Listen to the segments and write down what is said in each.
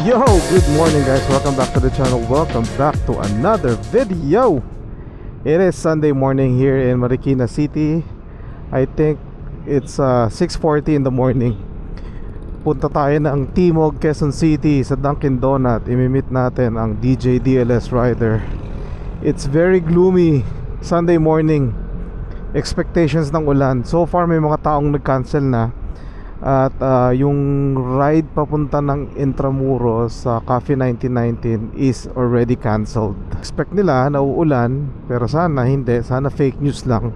Yo, good morning guys, welcome back to the channel, welcome back to another video. It is Sunday morning here in Marikina City. I think it's 6:40 in the morning. Punta tayo ng Timog, Quezon City sa Dunkin Donut. Imimit natin ang DJ DLS Rider. It's very gloomy Sunday morning. Expectations ng ulan. So far may mga taong nag-cancel na. At yung ride papunta ng Intramuros sa Coffee 1919 is already cancelled. Expect nila na uulan, pero sana hindi, sana fake news lang.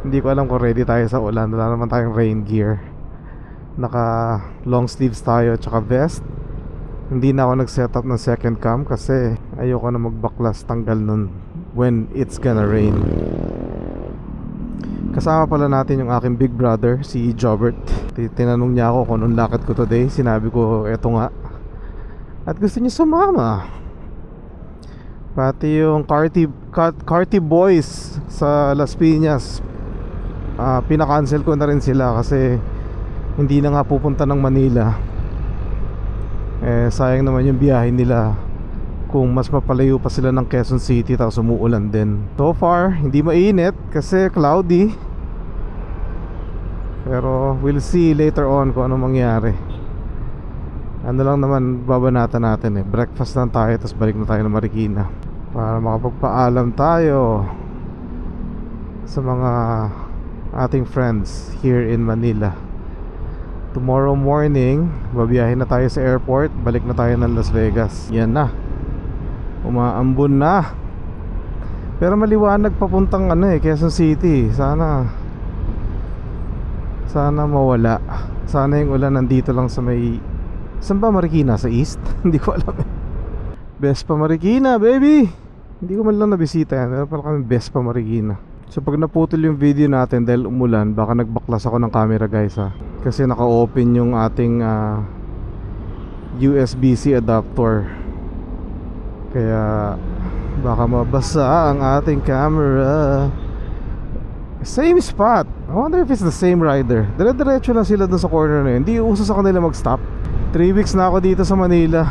Hindi ko alam kung ready tayo sa ulan. Wala naman tayong rain gear. Naka long sleeves tayo tsaka vest. Hindi na ako nag-set up ng second cam kasi ayoko na magbaklas tanggal nun when it's gonna rain. Kasama pala natin yung aking big brother, si Jobert. Tinanong niya ako kung anong lakad ko today. Sinabi ko, eto nga. At gusto niya sumama. Pati yung Carty Boys sa Las Piñas, pinakancel ko na rin sila kasi hindi na nga pupunta ng Manila. Sayang naman yung biyahe nila kung mas mapalayo pa sila ng Quezon City tapos umuulan din. So far, hindi mainit kasi cloudy. Pero we'll see later on kung ano mangyari. Ano lang naman babanatan natin breakfast lang tayo tapos balik na tayo ng Marikina para makapagpaalam tayo sa mga ating friends here in Manila. Tomorrow morning, babiyahin na tayo sa airport. Balik na tayo ng Las Vegas. Yan na, umaambon na. Pero maliwanag papuntang Quezon City. Sana mawala. Sana yung ulan nandito lang sa may... Saan ba Marikina? Sa east? Hindi ko alam Vespa Marikina, baby! Hindi ko man lang nabisita yan. Meron pala kami Vespa Marikina. So pag naputol yung video natin dahil umulan, baka nagbaklas ako ng camera guys kasi naka-open yung ating USB-C adapter. Kaya baka mabasa ang ating camera. Same spot. I wonder if it's the same rider. Dire-diretso lang sila dun sa corner na yun. Hindi uso sa kanila mag-stop. 3 weeks na ako dito sa Manila.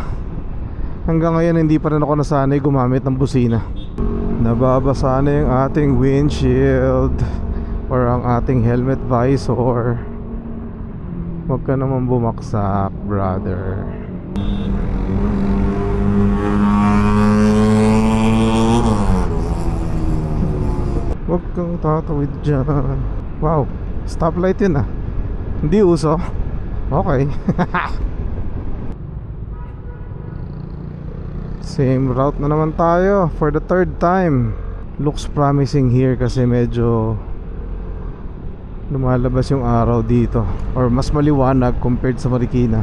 Hanggang ngayon hindi pa rin ako nasanay gumamit ng busina. Nababasa na yung ating windshield or ang ating helmet visor. Huwag ka naman bumaksak, brother. Huwag kang tatawid dyan. Wow, stoplight yun Hindi uso. Okay. Same route na naman tayo for the third time. Looks promising here kasi medyo lumalabas yung araw dito, or mas maliwanag compared sa Marikina.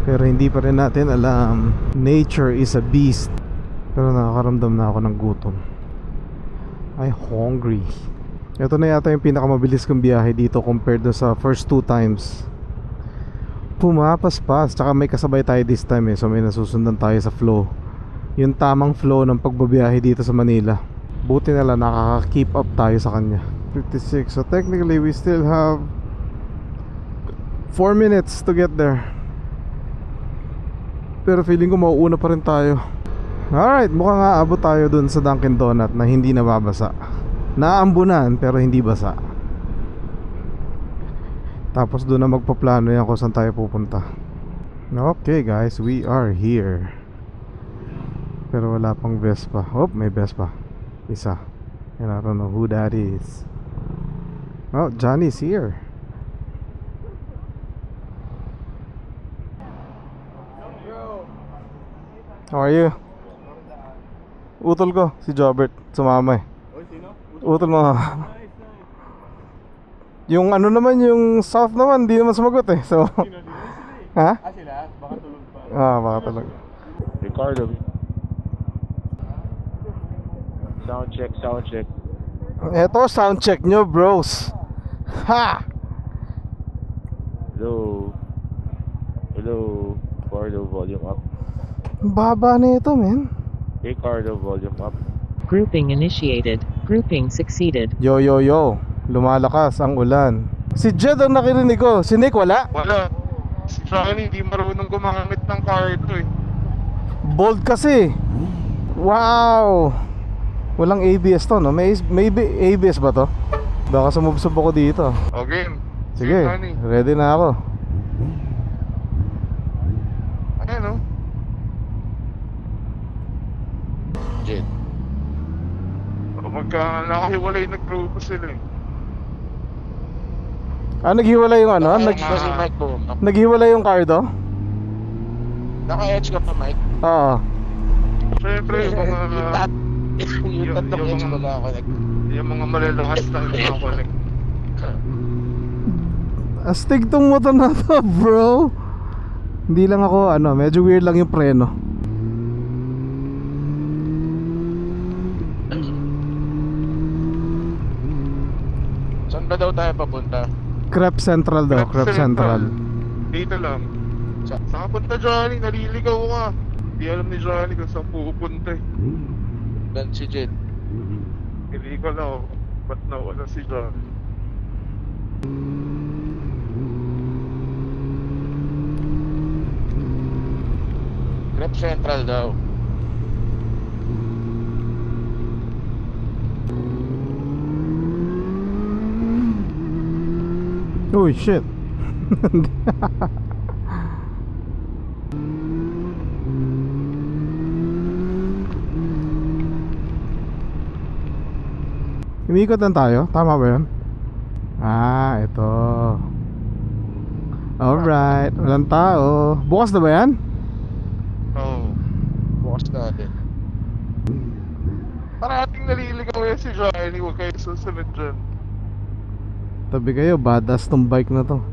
Pero hindi pa rin natin alam. Nature is a beast. Pero nakakaramdam na ako ng gutom. I'm hungry. Ito na yata yung pinakamabilis kong biyahe dito compared do sa first 2 times. Pumapaspas. Tsaka may kasabay tayo this time so may nasusundan tayo sa flow. Yung tamang flow ng pagbabiyahe dito sa Manila. Buti na lang nakaka-keep up tayo sa kanya. 56. So technically we still have 4 minutes to get there. Pero feeling ko mauuna pa rin tayo. Alright, mukhang aabot tayo dun sa Dunkin Donut na hindi nababasa. Naambunan pero hindi basa. Tapos doon na magpaplano yan kung saan tayo pupunta. Okay guys, we are here. Pero wala pang Vespa. Oh, may Vespa. Isa. And I don't know who that is. Oh, Johnny's here. How are you? Utol ko, si Jobert, sumama Utol mo. Yung naman, yung South naman, di naman sumagot So ha? Sila, baka tulog pa. Baka tulog. Ricardo. Sound check. Eto, sound check nyo bros. Ha! Hello, Ricardo, volume up. Baba na ito, men. Ricardo, volume up. Grouping initiated. Grouping succeeded. Yo, lumalakas ang ulan. Si Jed ang nakirinig ko. Si Nick wala? Wala. Si Johnny, hindi marunong gumamit ng car ito eh. Bold kasi. Wow. Walang ABS to, no? May ABS ba to? Baka sumubsob ako dito. Okay. Sige, Johnny. ready na ako. Ayan o. Jet. Magka nakahiwalay nag-grupo sila eh. Ah, naghiwalay yung ano? Kasi mic ko. Naghiwalay yung car to? Naka-edge ka pa, Mike. Oo. Siyempre, yung mga... Yung tatlong edge ko lang ako. Yung mga malalakas na mga connect. Astig tong motor na to, bro. Hindi lang ako, medyo weird lang yung preno. Saan ba daw tayo papunta? Crep Central daw, Crep Central. Dito lang. Saan punta Johnny? Naliligaw ka. Hindi alam ni Johnny kung saan pupunta eh. Dan si Jet. Hindi ko alam ba't nawala si Johnny. Grab Central daw. Oh shit. Umikot lang tayo? Tama ba yun? Ah, ito. Alright, walang tao. Bukas na ba yan? Oo. Bukas natin. Parating naliligaw yan si Johnny. Huwag kayo susunod dyan. Tabi kayo, badass tong bike na to.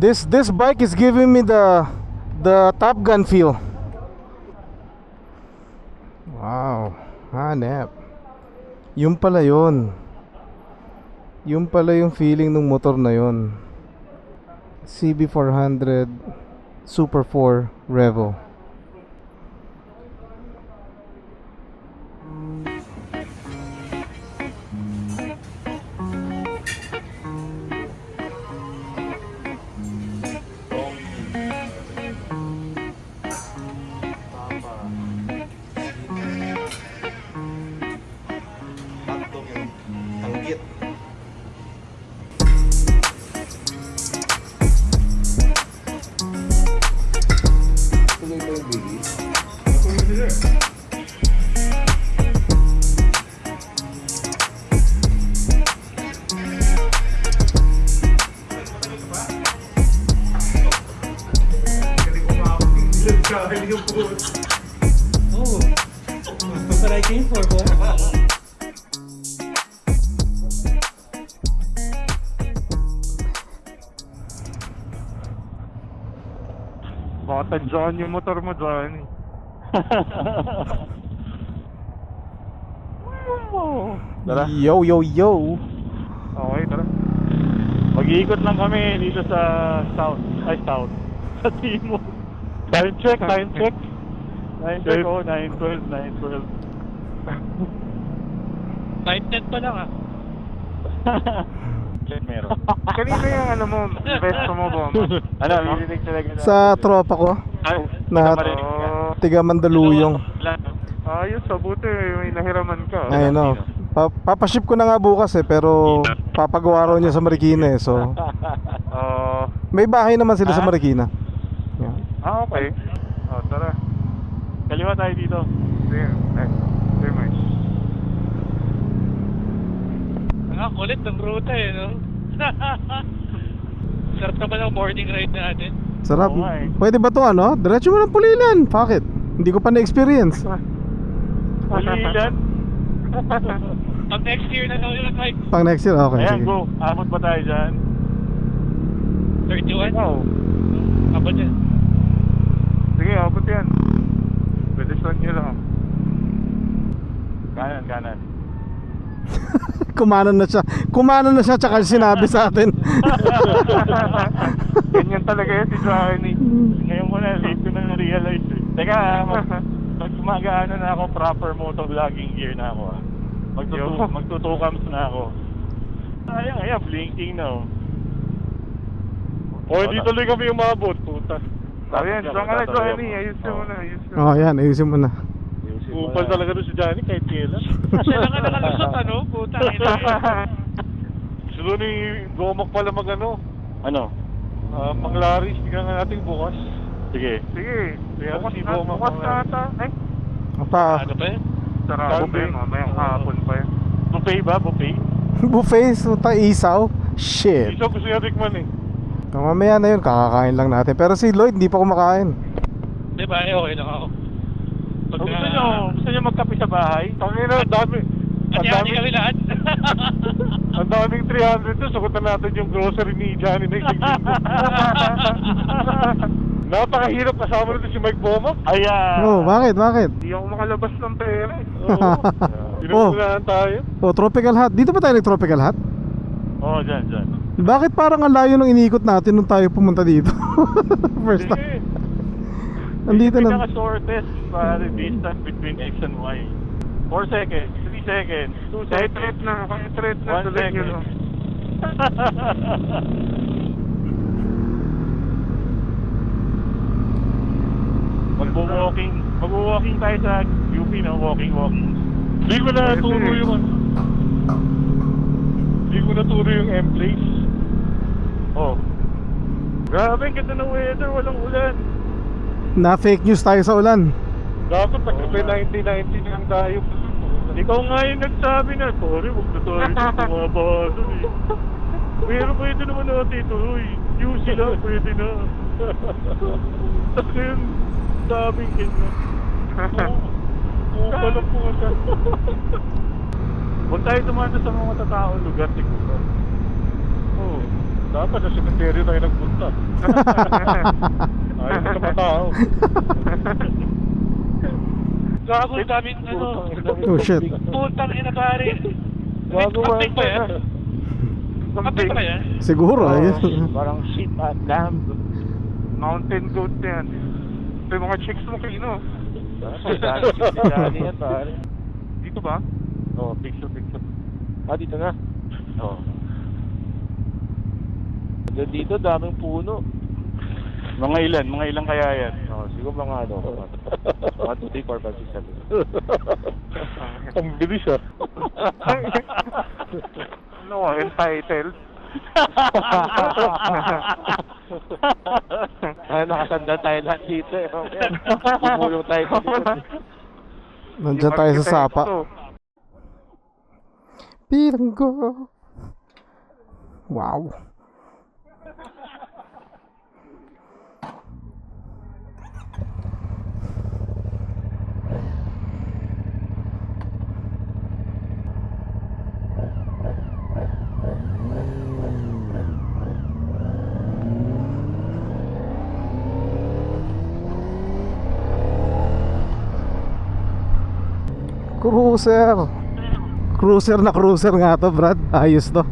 This bike is giving me the Top Gun feel. Wow, hanep. Yung pala yun. Yung pala yung feeling ng motor na yun. CB400 Super 4 Revo. Oh, that's what I came for, boy. Baka tadyan yung motor mo Johnny. Tara. Yo yo yo. Okay, tara. Mag-iikot lang kami dito sa south. Sa Timog. Time check. 9:10, oh, 9:12. 9:10 pa lang ah. Meron. Kanina yung ano mo, besto mo ba? Ano, narinig talaga na. Sa tropa ko Ay, na marinig ka. tiga Mandaluyong. Ayos, mabuti may nahiraman ka. I know. Papaship ko na nga bukas pero papagawa raw niya sa Marikina eh. So, may bahay naman sila sa Marikina. Yeah. Okay. Tara. Kaliwa tayo dito. Sige, sige, Mike. Ang kulit ng ruta eh, no? Sarap naman ang morning ride natin. Sarap. Oo nga eh. Pwede ba to Diretso mo ng Pulilan. Bakit? Hindi ko pa na-experience. Pulilan. Pag next year na daw yun, Mike. Pang next year, okay. Ayan, Sige. go. Abot ba tayo dyan? 31? Oh. Abot yan. Sige, abot yan. Bilisan nyo lang. Kanan. Kumanan na siya tsaka sinabi sa atin. Ganyan talaga yan si Johnny. Ngayon ko na, late ko na na-realize eh. Teka, mag-ano na ako, proper motovlogging gear na ako. Magtutukams na ako. Ayan, blinking na oh. O, hindi tuloy kami umabot, puta. Ayan, saan ka na, Johnny? Ayusin mo na, ayusin mo. Oh, yan, ayusin mo na. Upal talaga doon si Johnny kahit kailan. Siya lang ang nakalusot, ano? Puta, ina. Gusto doon ni Gomak pala mag-ano. Ano? Manglaris, tingnan nga natin bukas. Sige. Sige, Kaya bukas si na, Boma bukas mga- na ata. Ay, Apa, Ano pa yun? sarado pa yun, mamayang hapon pa yun. Buffet ba? Buffet? buffet, suta, isaw. Shit. Isa gusto niya tikman eh. Mamaya na yun, kakakain lang natin. Pero si Lloyd, hindi pa kumakain. Di ba? Okay lang ako. Gusto niyo magkape sa bahay? Tangina, dami. Hati-hati kami lahat. Ang daming 300 to, sagutan natin yung grocery ni Johnny na isang linggo. Napakahirap kasama nito si Mike Boma. Ayan. Oh, bakit? Hindi ako makalabas ng pera eh. Pinupunahan tayo. Oh, tropical hut. Dito ba tayo nag-tropical hut? Oo, dyan. Bakit parang ang layo nung iniikot natin nung tayo pumunta dito? First time. Sige. Andito na. Pinaka-shortest distance between X and Y. 4 seconds, 3 seconds, 2 Kahit seconds. threat na, 1 tuloy nyo second. lang. Mag-walking tayo sa UP na walking. Hindi ko na turo yung Hindi ko na turo yung M-Place. Oh. Grabe, ang ganda ng weather, walang ulan. Na fake news tayo sa ulan. Dapat pagkape 1990 lang tayo. Ikaw nga yung nagsabi na, sorry, huwag na tayo tumaba doon eh. Pero pwede naman natin ituloy. UC lang, pwede na. Tapos yun, sabing ganyan. Oo, palang po ka. Huwag tayo tumanda sa mga tataong lugar, siguro. Oo, dapat sa cemetery tayo nagpunta. Ayaw sa mga tao. Gago, daming ano. Oh shit. Putang ina pare. Bago Something ba yan? ba? Something ba yan? Siguro, ayun. Parang shit at lamb. Mountain goat na yan. Ito yung mga chicks mo kayo, no? Dali yan, pare. Dito ba? Oo, picture. Ah, dito na? Oo. Dito, daming puno. Mga ilan kaya yan? Oo, siguro mga ano. 1, 2, 3, 4, 5, 6, 7. Ang bilis ah. Ano ka, entitled? Ay, nakasanda tayo lahat dito eh. Bumulong tayo dito. Nandyan tayo sa sapa. Piranggo. Wow. Cruiser nga to, Brad. Ayos to.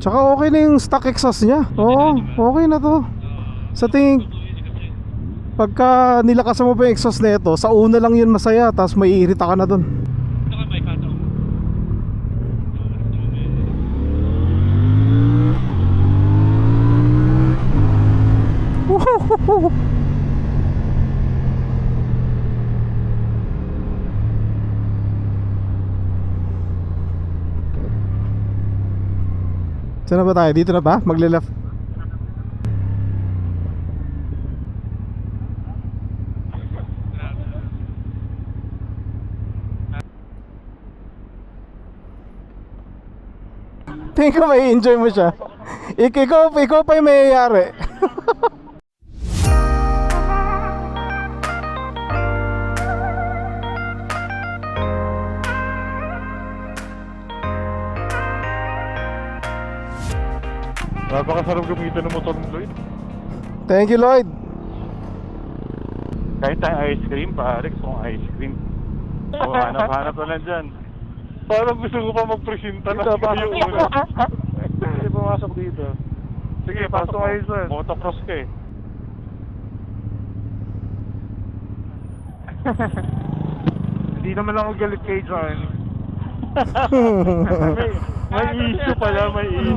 Tsaka okay na yung stock exhaust niya. Oo, okay na to. Sa tingin, pagka nilakasan mo pa yung exhaust na ito, sa una lang yun masaya, tapos may irita ka na dun. Ito ka may kato. Woohoo! Saan na ba tayo? Dito na ba? Magle-left. Tingin ko may enjoy mo siya. Ikaw pa yung mayayari. Napakasarap gamitin ng motor ng Lloyd. Thank you, Lloyd. Kahit tayo ice cream, pare, gusto kong ice cream. Oo, hanap na lang dyan. Parang gusto ko pa magpresenta na yung una. Sige, pumasok dito. Sige, pasok kayo sir. Motocross ka eh. Hindi naman ako galit kay John. May issue pala, may issue.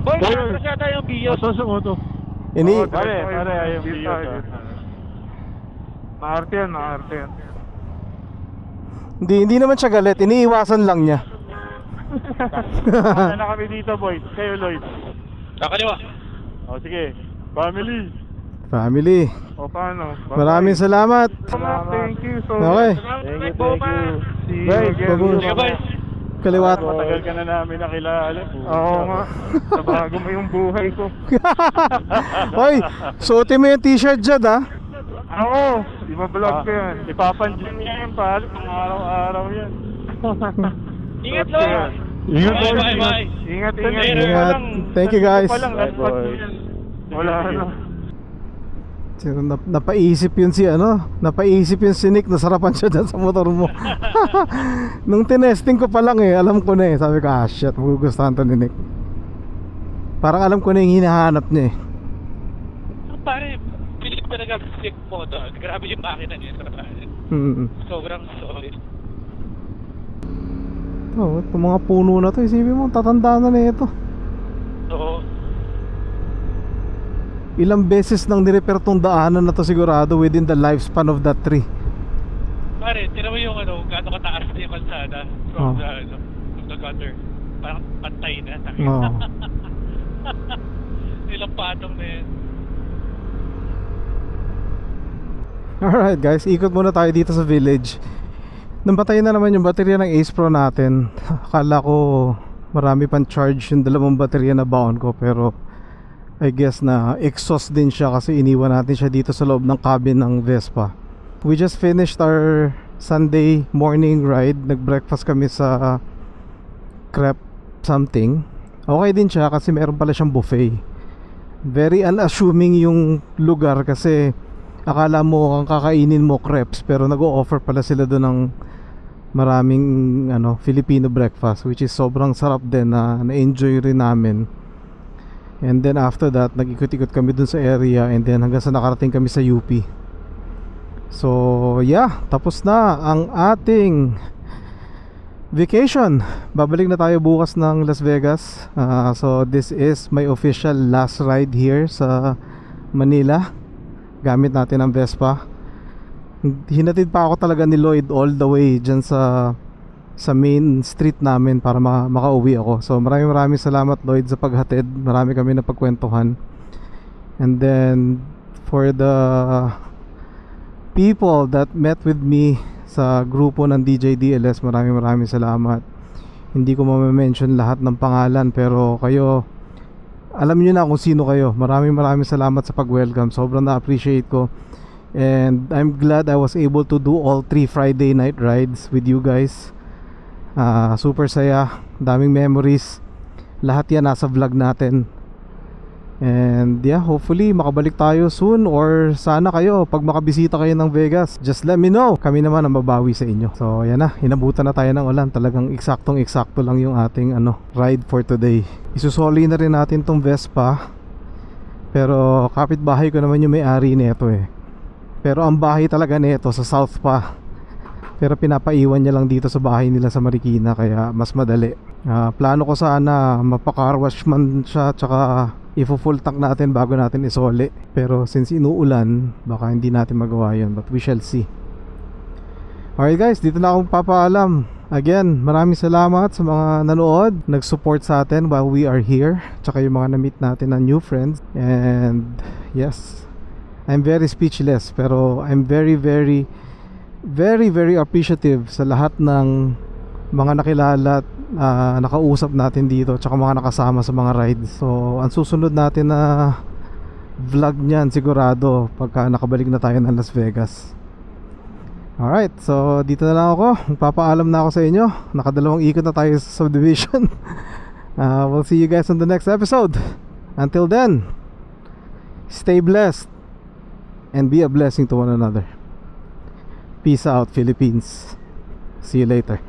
Boy, kasi yata yung bios. Saan sa moto? Ini Pare, ayun yun. Maarte yan. hindi naman siya galit, iniiwasan lang niya. Ano na kami dito, boy? Kayo, Lloyd. Kakaliwa. O, sige. Family. Family. O, paano? Maraming salamat. Thank you so Okay. Thank you. See you Guys, again. bago- Sige, boys. Kaliwat. Matagal ka na namin nakilala. Oo nga. Nabago mo yung buhay ko. Hoy, suotin mo yung t-shirt dyan ha. Oo. Iba-vlog ko yan. Ipapansin niya yan, pare. Pang araw-araw yan. Ingat lang. Ingat, Bye, boys. bye, bye. Ingat. Ingat. Thank you, guys. Wala na. Sino napaisip yun napaisip yun si Nick, nasarapan siya dyan sa motor mo. Nung tinesting ko pa lang alam ko na sabi ko shit, magugustuhan to ni Nick. Parang alam ko na yung hinahanap niya Pare, pilit talaga stick mo doon. Grabe yung makina niya sa pare. Sobrang solid. Itong mga puno na to, isipin mo, tatandaan na ito. Oo. Ilang beses nang nirepair tong daanan na to sigurado within the lifespan of that tree. Pare, tira mo yung gaano kataas na yung kalsada from the gutter. Parang pantay na. Ilang patong na yun. Alright guys, ikot muna tayo dito sa village. Nampatay na naman yung baterya ng Ace Pro natin. Akala ko marami pang charge yung dalawang baterya na baon ko, pero I guess na exhaust din siya kasi iniwan natin siya dito sa loob ng cabin ng Vespa. We just finished our Sunday morning ride. Nag-breakfast kami sa crepe something. Okay din siya kasi meron pala siyang buffet. Very unassuming yung lugar kasi akala mo ang kakainin mo crepes, pero nag-o-offer pala sila doon ng maraming Filipino breakfast, which is sobrang sarap din na na-enjoy rin namin. And then after that, nag-ikot-ikot kami dun sa area, and then hanggang sa nakarating kami sa UP. So yeah, tapos na ang ating vacation. Babalik na tayo bukas ng Las Vegas. So this is my official last ride here sa Manila. Gamit natin ang Vespa. Hinatid pa ako talaga ni Lloyd all the way dyan sa main street namin para makauwi ako. So maraming salamat Lloyd sa paghatid. Marami kami na pagkwentuhan. And then for the people that met with me sa grupo ng DJ DLS, maraming salamat. Hindi ko ma-mention lahat ng pangalan, pero kayo, alam niyo na kung sino kayo. Maraming salamat sa pag-welcome. Sobrang na-appreciate ko. And I'm glad I was able to do all 3 Friday night rides with you guys. Super saya, daming memories. Lahat yan nasa vlog natin. And yeah, hopefully makabalik tayo soon, or sana kayo pag makabisita kayo ng Vegas, just let me know. Kami naman ang mabawi sa inyo. So yan na, hinabutan na tayo ng ulan. Talagang eksaktong-eksakto lang yung ating ride for today. Isusoli na rin natin tong Vespa, pero kapitbahay ko naman yung may-ari nito Pero ang bahay talaga nito sa south pa, pero pinapaiwan niya lang dito sa bahay nila sa Marikina, kaya mas madali. Plano ko sana mapa-car wash man siya, tsaka i-full tank natin bago natin isoli. Pero since inuulan, baka hindi natin magawa yun, but we shall see. Alright guys, dito na akong papaalam. Again, maraming salamat sa mga nanood, nag-support sa atin while we are here, tsaka yung mga na-meet natin na new friends. And yes, I'm very speechless, pero I'm very appreciative sa lahat ng mga nakilala at nakausap natin dito, tsaka mga nakasama sa mga rides. So ang susunod natin na vlog niyan sigurado pagka nakabalik na tayo ng Las Vegas. Alright, so dito na lang ako. Magpapaalam na ako sa inyo. Nakadalawang ikot na tayo sa subdivision. We'll see you guys on the next episode. Until then, stay blessed and be a blessing to one another. Peace out, Philippines. See you later.